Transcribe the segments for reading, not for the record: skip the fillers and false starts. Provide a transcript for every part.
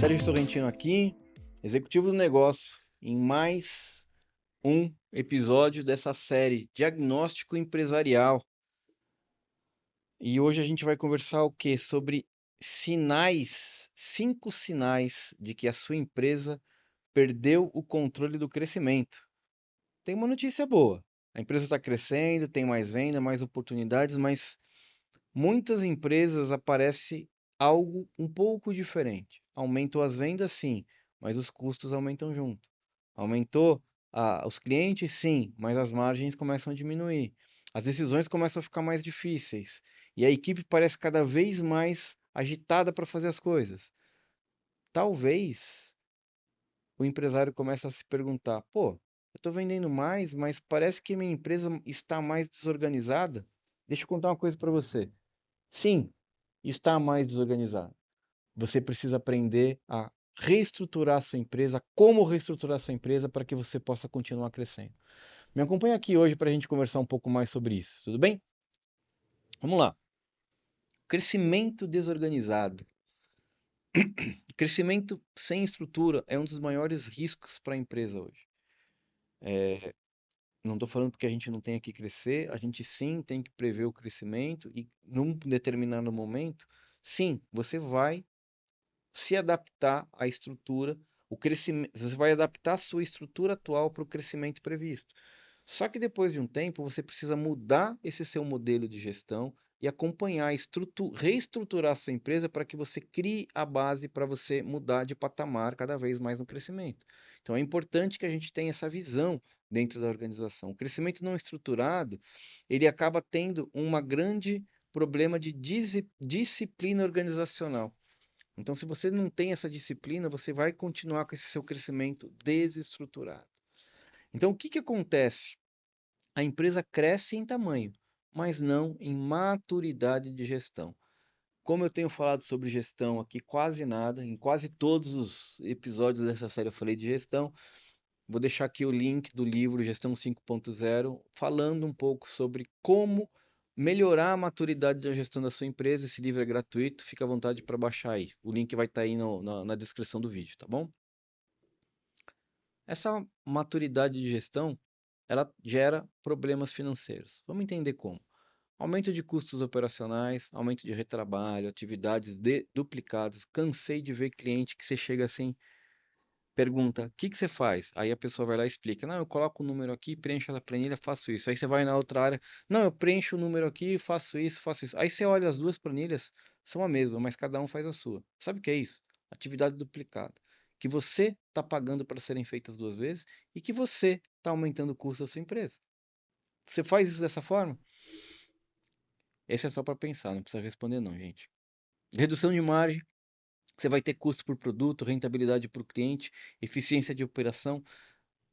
Sérgio Sorrentino aqui, executivo do negócio, em mais um episódio dessa série Diagnóstico Empresarial. E hoje a gente vai conversar o quê? Sobre sinais, 5 sinais de que a sua empresa perdeu o controle do crescimento. Tem uma notícia boa. A empresa está crescendo, tem mais venda, mais oportunidades, mas muitas empresas aparece algo um pouco diferente. Aumentou as vendas, sim, mas os custos aumentam junto. Aumentou os clientes, sim, mas as margens começam a diminuir. As decisões começam a ficar mais difíceis. E a equipe parece cada vez mais agitada para fazer as coisas. Talvez o empresário comece a se perguntar: pô, eu estou vendendo mais, mas parece que minha empresa está mais desorganizada. Deixa eu contar uma coisa para você. Sim, está mais desorganizado. Você precisa aprender a reestruturar a sua empresa, como reestruturar a sua empresa para que você possa continuar crescendo. Me acompanha aqui hoje para a gente conversar um pouco mais sobre isso, tudo bem? Vamos lá. Crescimento desorganizado. Crescimento sem estrutura é um dos maiores riscos para a empresa hoje. Não estou falando porque a gente não tem que crescer, a gente sim tem que prever o crescimento e num determinado momento, sim, você vai se adaptar à estrutura, o crescimento, você vai adaptar a sua estrutura atual para o crescimento previsto. Só que depois de um tempo, você precisa mudar esse seu modelo de gestão e acompanhar, reestruturar a sua empresa para que você crie a base para você mudar de patamar cada vez mais no crescimento. Então é importante que a gente tenha essa visão dentro da organização. O crescimento não estruturado, ele acaba tendo uma grande problema de disciplina organizacional. Então, se você não tem essa disciplina, você vai continuar com esse seu crescimento desestruturado. Então, o que que acontece? A empresa cresce em tamanho, mas não em maturidade de gestão. Como eu tenho falado sobre gestão aqui quase nada, em quase todos os episódios dessa série eu falei de gestão, vou deixar aqui o link do livro Gestão 5.0, falando um pouco sobre como melhorar a maturidade da gestão da sua empresa. Esse livro é gratuito, fica à vontade para baixar aí. O link vai estar aí na descrição do vídeo, tá bom? Essa maturidade de gestão, ela gera problemas financeiros. Vamos entender como. Aumento de custos operacionais, aumento de retrabalho, atividades duplicadas. Cansei de ver cliente que você chega assim, pergunta: o que que você faz? Aí a pessoa vai lá e explica: não, eu coloco o número aqui, preencho a planilha, faço isso. Aí você vai na outra área: não, eu preencho o número aqui, faço isso, faço isso. Aí você olha, as duas planilhas são a mesma, mas cada um faz a sua. Sabe o que é isso? Atividade duplicada. Que você está pagando para serem feitas duas vezes e que você está aumentando o custo da sua empresa. Você faz isso dessa forma? Esse é só para pensar, não precisa responder não, gente. Redução de margem, você vai ter custo por produto, rentabilidade para o cliente, eficiência de operação.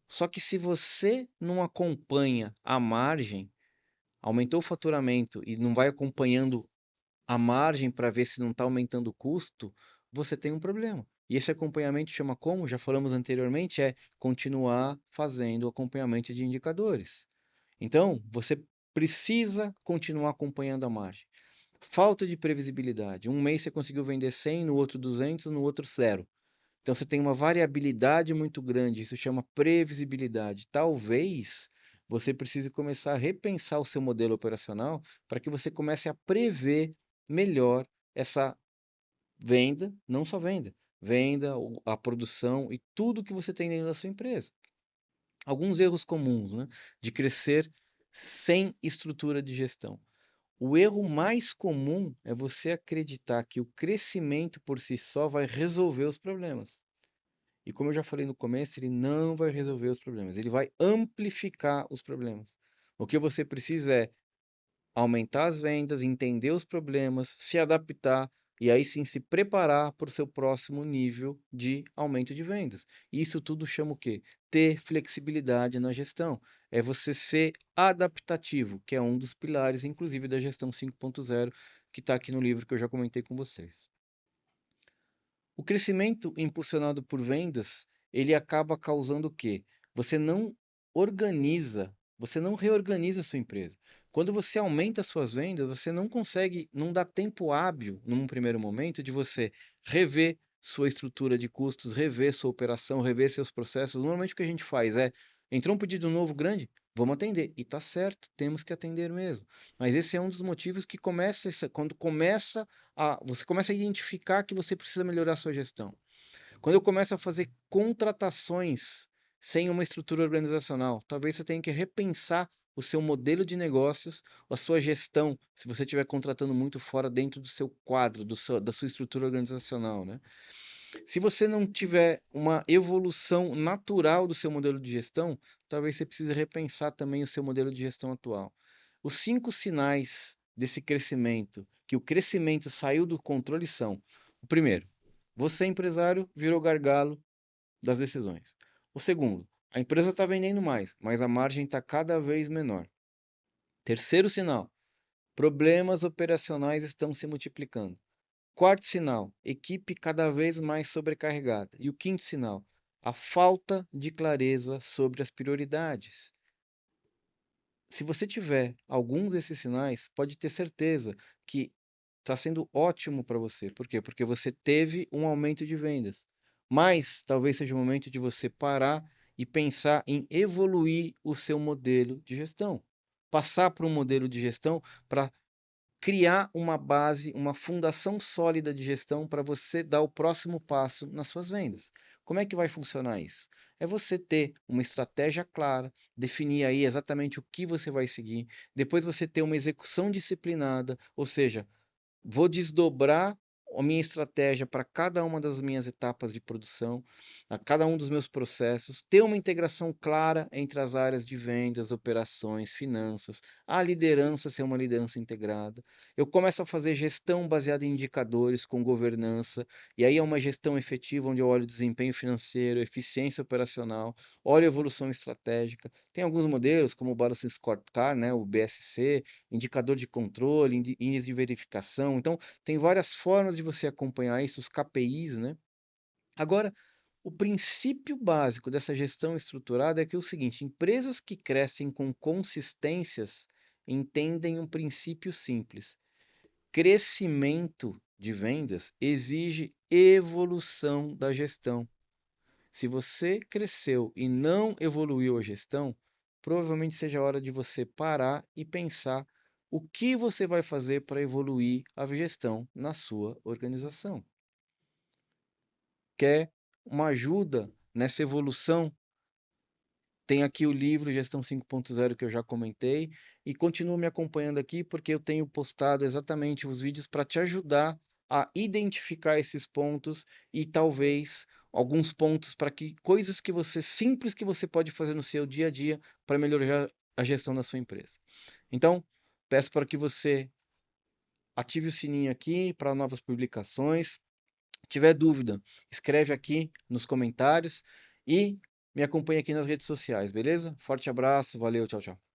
Só que se você não acompanha a margem, aumentou o faturamento e não vai acompanhando a margem para ver se não está aumentando o custo, você tem um problema. E esse acompanhamento chama como? Já falamos anteriormente, é continuar fazendo o acompanhamento de indicadores. Então, você precisa continuar acompanhando a margem. Falta de previsibilidade. Um mês você conseguiu vender 100, no outro 200, no outro 0. Então você tem uma variabilidade muito grande, isso chama previsibilidade. Talvez você precise começar a repensar o seu modelo operacional para que você comece a prever melhor essa venda, não só venda, venda, a produção e tudo que você tem dentro da sua empresa. Alguns erros comuns, né, de crescer sem estrutura de gestão. O erro mais comum é você acreditar que o crescimento por si só vai resolver os problemas. E como eu já falei no começo, ele não vai resolver os problemas, ele vai amplificar os problemas. O que você precisa é aumentar as vendas, entender os problemas, se adaptar e aí sim se preparar para o seu próximo nível de aumento de vendas. Isso tudo chama o quê? Ter flexibilidade na gestão. É você ser adaptativo, que é um dos pilares, inclusive, da gestão 5.0, que está aqui no livro que eu já comentei com vocês. O crescimento impulsionado por vendas, ele acaba causando o quê? Você não organiza, você não reorganiza a sua empresa. Quando você aumenta as suas vendas, você não consegue, não dá tempo hábil, num primeiro momento, de você rever sua estrutura de custos, rever sua operação, rever seus processos. Normalmente o que a gente faz é, entrou um pedido novo grande, vamos atender. E tá certo, temos que atender mesmo. Mas esse é um dos motivos que quando você começa a identificar que você precisa melhorar a sua gestão. Quando eu começo a fazer contratações sem uma estrutura organizacional, talvez você tenha que repensar o seu modelo de negócios, a sua gestão, se você estiver contratando muito fora dentro do seu quadro, da sua estrutura organizacional, né? Se você não tiver uma evolução natural do seu modelo de gestão, talvez você precise repensar também o seu modelo de gestão atual. Os 5 sinais desse crescimento, que o crescimento saiu do controle são: o primeiro, você empresário virou gargalo das decisões. O segundo, a empresa está vendendo mais, mas a margem está cada vez menor. Terceiro sinal, problemas operacionais estão se multiplicando. Quarto sinal, equipe cada vez mais sobrecarregada. E o quinto sinal, a falta de clareza sobre as prioridades. Se você tiver algum desses sinais, pode ter certeza que está sendo ótimo para você. Por quê? Porque você teve um aumento de vendas. Mas talvez seja o momento de você parar e pensar em evoluir o seu modelo de gestão. Passar para um modelo de gestão para criar uma base, uma fundação sólida de gestão para você dar o próximo passo nas suas vendas. Como é que vai funcionar isso? É você ter uma estratégia clara, definir aí exatamente o que você vai seguir, depois você ter uma execução disciplinada, ou seja, vou desdobrar a minha estratégia para cada uma das minhas etapas de produção, a cada um dos meus processos, ter uma integração clara entre as áreas de vendas, operações, finanças, a liderança ser uma liderança integrada. Eu começo a fazer gestão baseada em indicadores com governança, e aí é uma gestão efetiva onde eu olho desempenho financeiro, eficiência operacional, olho evolução estratégica. Tem alguns modelos, como o Balance Scorecard, né, o BSC, indicador de controle, índice de verificação. Então, tem várias formas de você acompanhar isso, os KPIs, né? Agora, o princípio básico dessa gestão estruturada é que é o seguinte: empresas que crescem com consistências entendem um princípio simples. Crescimento de vendas exige evolução da gestão. Se você cresceu e não evoluiu a gestão, provavelmente seja a hora de você parar e pensar o que você vai fazer para evoluir a gestão na sua organização. Quer uma ajuda nessa evolução? Tem aqui o livro Gestão 5.0 que eu já comentei e continue me acompanhando aqui porque eu tenho postado exatamente os vídeos para te ajudar a identificar esses pontos e talvez alguns pontos para que coisas que você simples que você pode fazer no seu dia a dia para melhorar a gestão da sua empresa. Então, peço para que você ative o sininho aqui para novas publicações. Tiver dúvida, escreve aqui nos comentários e me acompanhe aqui nas redes sociais, beleza? Forte abraço, valeu, tchau, tchau.